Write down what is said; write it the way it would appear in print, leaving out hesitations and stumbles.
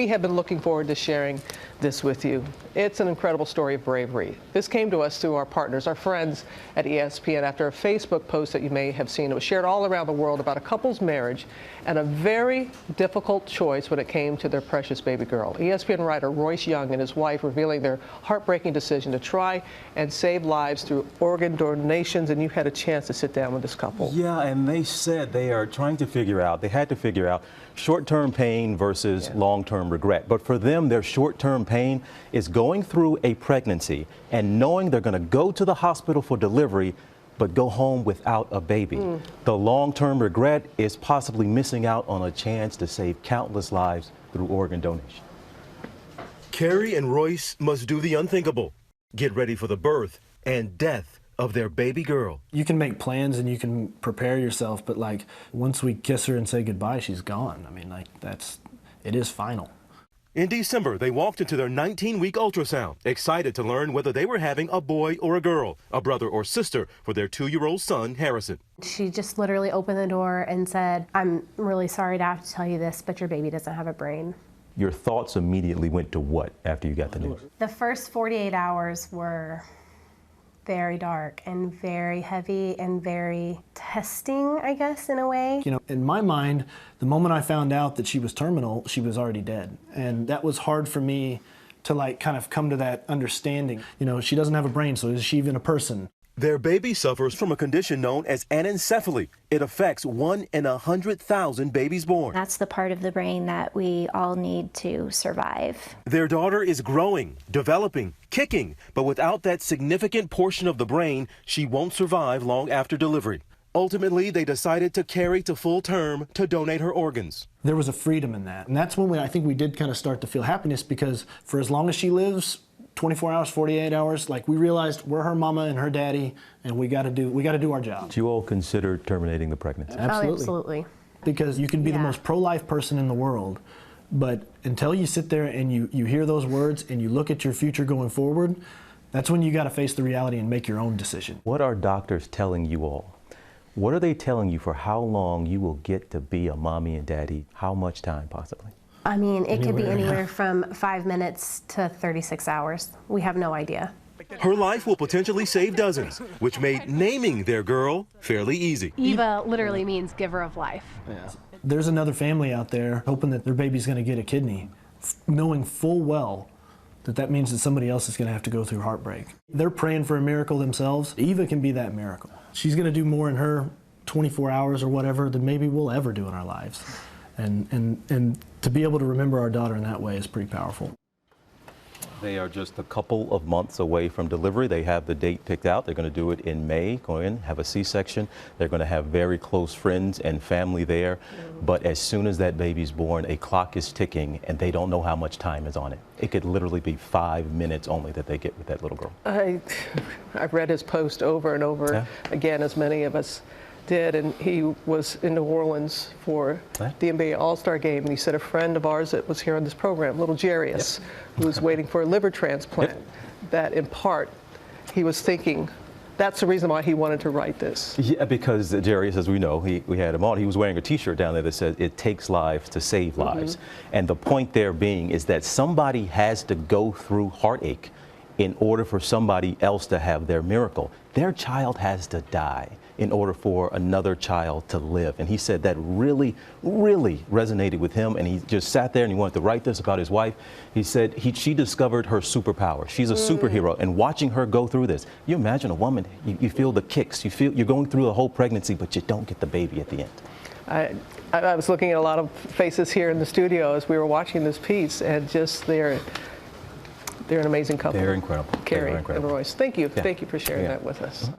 we have been looking forward to sharing this with you. It's an incredible story of bravery. This came to us through our partners, our friends at ESPN, after a Facebook post that you may have seen. It was shared all around the world about a couple's marriage and a very difficult choice when it came to their precious baby girl. ESPN writer Royce Young and his wife revealing their heartbreaking decision to try and save lives through organ donations, and you had a chance to sit down with this couple. Yeah, and they said they are trying to figure out, they had to figure out short-term pain versus long-term regret. But for them, their short-term pain is going through a pregnancy and knowing they're going to go to the hospital for delivery but go home without a baby. The long-term regret is possibly missing out on a chance to save countless lives through organ donation. Carrie and Royce must do the unthinkable. Get ready for the birth and death of their baby girl. You can make plans and you can prepare yourself, but like once we kiss her and say goodbye, she's gone. I mean, like it is final. In December, they walked into their 19-week ultrasound, excited to learn whether they were having a boy or a girl, a brother or sister for their 2-year-old son, Harrison. She just literally opened the door and said, "I'm really sorry to have to tell you this, but your baby doesn't have a brain." Your thoughts immediately went to what after you got the news? The first 48 hours were very dark and very heavy and very testing, I guess, in a way. You know, in my mind, the moment I found out that she was terminal, she was already dead. And that was hard for me to like kind of come to that understanding. You know, she doesn't have a brain, so is she even a person? Their baby suffers from a condition known as anencephaly. It affects 1 in 100,000 babies born. That's the part of the brain that we all need to survive. Their daughter is growing, developing, kicking, but without that significant portion of the brain, she won't survive long after delivery. Ultimately, they decided to carry to full term to donate her organs. There was a freedom in that. And that's when I think we did kind of start to feel happiness, because for as long as she lives, 24 hours, 48 hours, like we realized we're her mama and her daddy, and we got to do our job. Did you all consider terminating the pregnancy? Absolutely. Oh, absolutely. Because you can be the most pro-life person in the world, but until you sit there and you hear those words and you look at your future going forward, that's when you got to face the reality and make your own decision. What are doctors telling you all? What are they telling you for how long you will get to be a mommy and daddy? How much time possibly? I mean, it could be anywhere from 5 minutes to 36 hours. We have no idea. Her life will potentially save dozens, which made naming their girl fairly easy. Eva literally means giver of life. Yeah. There's another family out there hoping that their baby's going to get a kidney, knowing full well that that means that somebody else is going to have to go through heartbreak. They're praying for a miracle themselves. Eva can be that miracle. She's going to do more in her 24 hours or whatever than maybe we'll ever do in our lives. And to be able to remember our daughter in that way is pretty powerful. They are just a couple of months away from delivery. They have the date picked out. They're going to do it in May, go in, have a C-section. They're going to have very close friends and family there. But as soon as that baby's born, a clock is ticking, and they don't know how much time is on it. It could literally be 5 minutes only that they get with that little girl. I've read his post over and over again, as many of us did, and he was in New Orleans for the NBA All-Star game, and he said a friend of ours that was here on this program, little Jarius, who was waiting for a liver transplant, that in part he was thinking that's the reason why he wanted to write this. Yeah, because Jarius, as we know, we had him on, he was wearing a t-shirt down there that says it takes lives to save lives. And the point there being is that somebody has to go through heartache in order for somebody else to have their miracle. Their child has to die in order for another child to live. And he said that really, really resonated with him, and he just sat there and he wanted to write this about his wife. He said she discovered her superpower. She's a superhero, and watching her go through this, you imagine a woman, you feel the kicks, you're going through the whole pregnancy, but you don't get the baby at the end. I was looking at a lot of faces here in the studio as we were watching this piece, and just they're an amazing couple. They're incredible. Carrie and Royce. Thank you. Yeah. Thank you for sharing that with us.